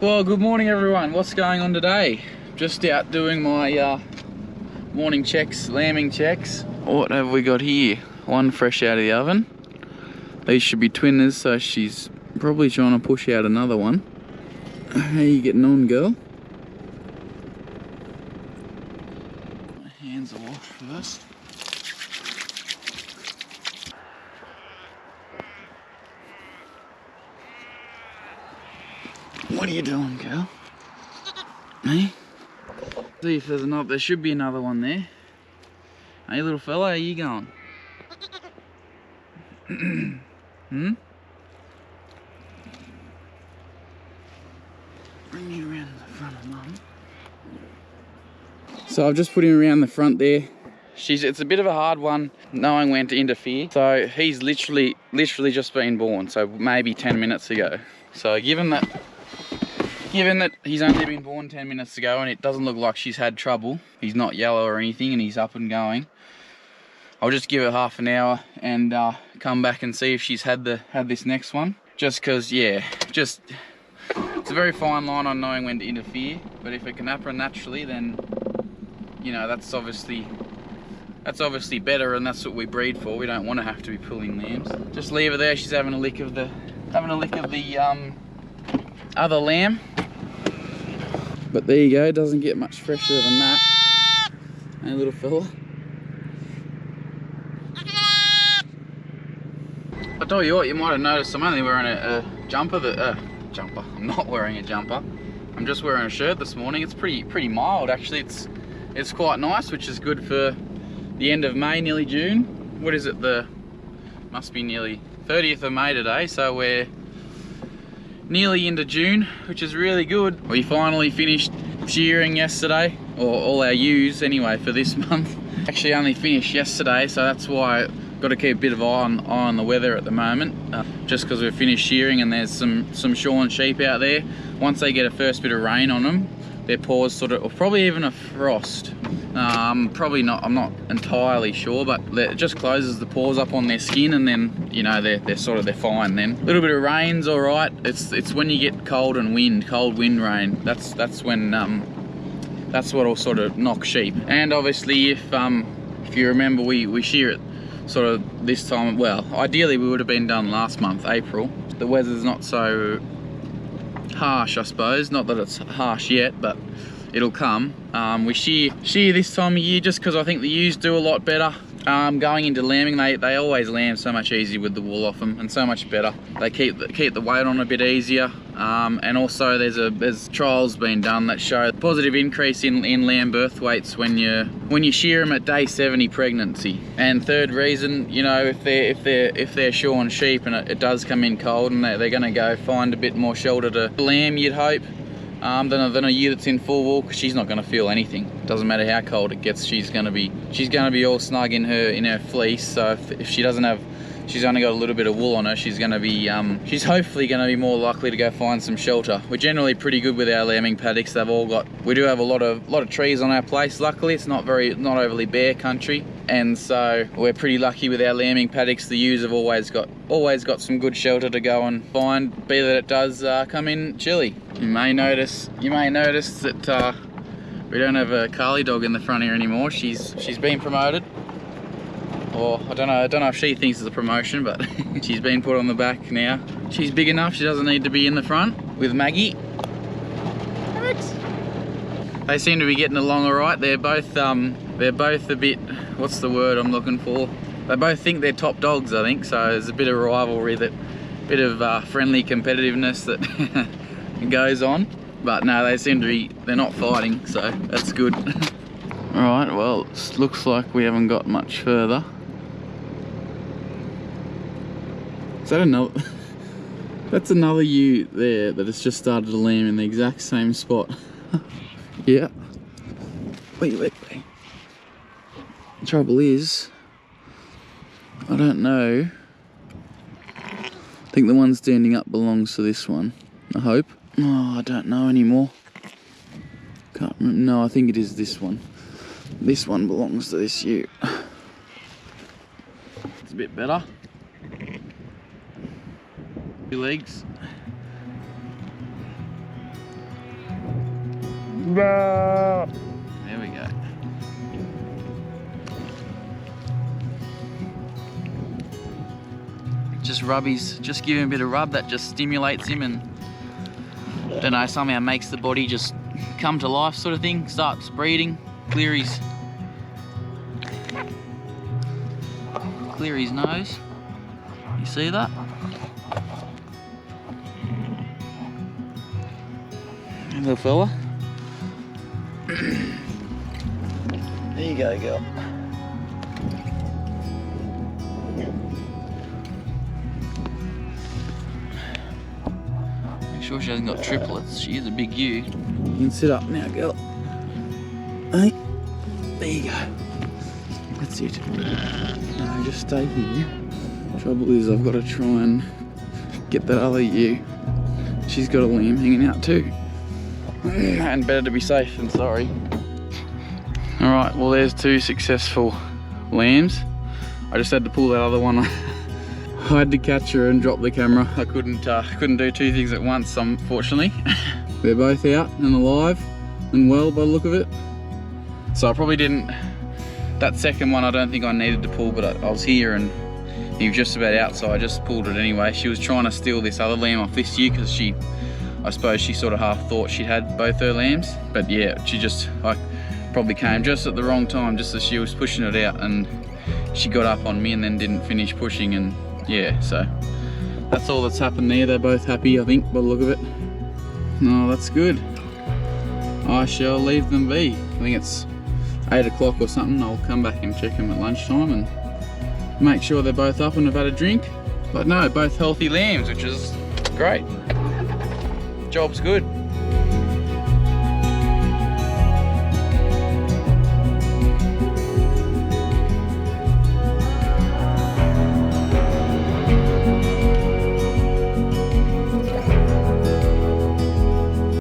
Well, good morning everyone. What's going on today? Just out doing my morning checks, lambing checks. What have we got here? One fresh out of the oven. These should be twinners, so she's probably trying to push out another one. How are you getting on, girl? My hands are washed first. What are you doing, girl? Hey? See if there's another. There should be another one there. Hey, little fella, how you going? Hmm? Bring you around the front of Mum. So I've just put him around the front there. It's a bit of a hard one knowing when to interfere. So he's literally just been born, so maybe 10 minutes ago. So given that he's only been born 10 minutes ago and it doesn't look like she's had trouble, he's not yellow or anything and he's up and going, I'll just give it half an hour and come back and see if she's had this next one. Just because, yeah, it's a very fine line on knowing when to interfere, but if it can happen naturally, then, you know, that's obviously better, and that's what we breed for. We don't want to have to be pulling lambs. Just leave her there. She's having a lick of the other lamb. But there you go, doesn't get much fresher than that. Hey, little fella. I tell you what, you might have noticed I'm only wearing a jumper. I'm not wearing a jumper. I'm just wearing a shirt this morning. It's pretty mild actually. It's quite nice, which is good for the end of May, nearly June. What is it? Must be nearly 30th of May today, so we're nearly into June, which is really good. We finally finished shearing yesterday, or all our ewes anyway for this month. Actually only finished yesterday, so that's why I've got to keep a bit of eye on the weather at the moment. Just because we've finished shearing and there's some shorn sheep out there. Once they get a first bit of rain on them, their paws sort of, or probably even a frost. Probably not, I'm not entirely sure, but it just closes the pores up on their skin and then, you know, they're fine then. A little bit of rain's all right. It's when you get cold wind rain, that's when, that's what'll sort of knock sheep. And obviously if you remember, we shear it sort of this time, well, ideally we would have been done last month, April. The weather's not so harsh, I suppose. Not that it's harsh yet, but it'll come. We shear this time of year just because I think the ewes do a lot better. Going into lambing, they always lamb so much easier with the wool off them, and so much better. They keep the weight on a bit easier, and also there's trials being done that show positive increase in lamb birth weights when you shear them at day 70 pregnancy. And third reason, you know, if they're shorn sheep and it does come in cold and they're going to go find a bit more shelter to lamb, you'd hope. Than a ewe that's in full wool, because she's not going to feel anything. Doesn't matter how cold it gets, she's going to be all snug in her fleece. So if she doesn't have, she's only got a little bit of wool on her, she's going to be she's hopefully going to be more likely to go find some shelter. We're generally pretty good with our lambing paddocks. We do have a lot of trees on our place. Luckily, it's not overly bare country, and so we're pretty lucky with our lambing paddocks. The ewes have always got some good shelter to go and find, be that it does come in chilly. You may notice that we don't have a Carly dog in the front here anymore. She's been promoted, or I don't know if she thinks it's a promotion, but she's been put on the back now. She's big enough, she doesn't need to be in the front with Maggie. They seem to be getting along all right. They're both a bit, what's the word I'm looking for? They both think they're top dogs, I think. So there's a bit of rivalry, bit of friendly competitiveness that goes on. But no, they're not fighting, so that's good. All right, well, it looks like we haven't got much further. Is that another? That's another ewe there that has just started to lamb in the exact same spot. Yeah. Wait. The trouble is, I don't know. I think the one standing up belongs to this one. I hope. Oh, I don't know anymore. Can't remember. No, I think it is this one. This one belongs to this ewe. It's a bit better. 2 legs. There we go. Just rubbies, just give him a bit of rub, that just stimulates him and, I don't know, somehow makes the body just come to life sort of thing, starts breeding, clear his nose. You see that? Little fella. There you go, girl. Make sure she hasn't got triplets. She is a big ewe. You can sit up now, girl. Hey, there you go. That's it. No, just stay here. Trouble is, I've got to try and get that other ewe. She's got a lamb hanging out too. And better to be safe than sorry. Alright, well there's 2 successful lambs. I just had to pull that other one. I had to catch her and drop the camera. I couldn't do 2 things at once, unfortunately. They're both out and alive and well by the look of it. So I probably didn't, that second one I don't think I needed to pull, but I was here and he was just about out, so I just pulled it anyway. She was trying to steal this other lamb off this ewe because I suppose she sort of half thought she'd had both her lambs, but yeah, she just probably came just at the wrong time, just as she was pushing it out, and she got up on me and then didn't finish pushing, and yeah, so that's all that's happened there. They're both happy, I think, by the look of it. No, that's good. I shall leave them be. I think it's 8 o'clock or something. I'll come back and check them at lunchtime and make sure they're both up and have had a drink. But no, both healthy lambs, which is great. Job's good.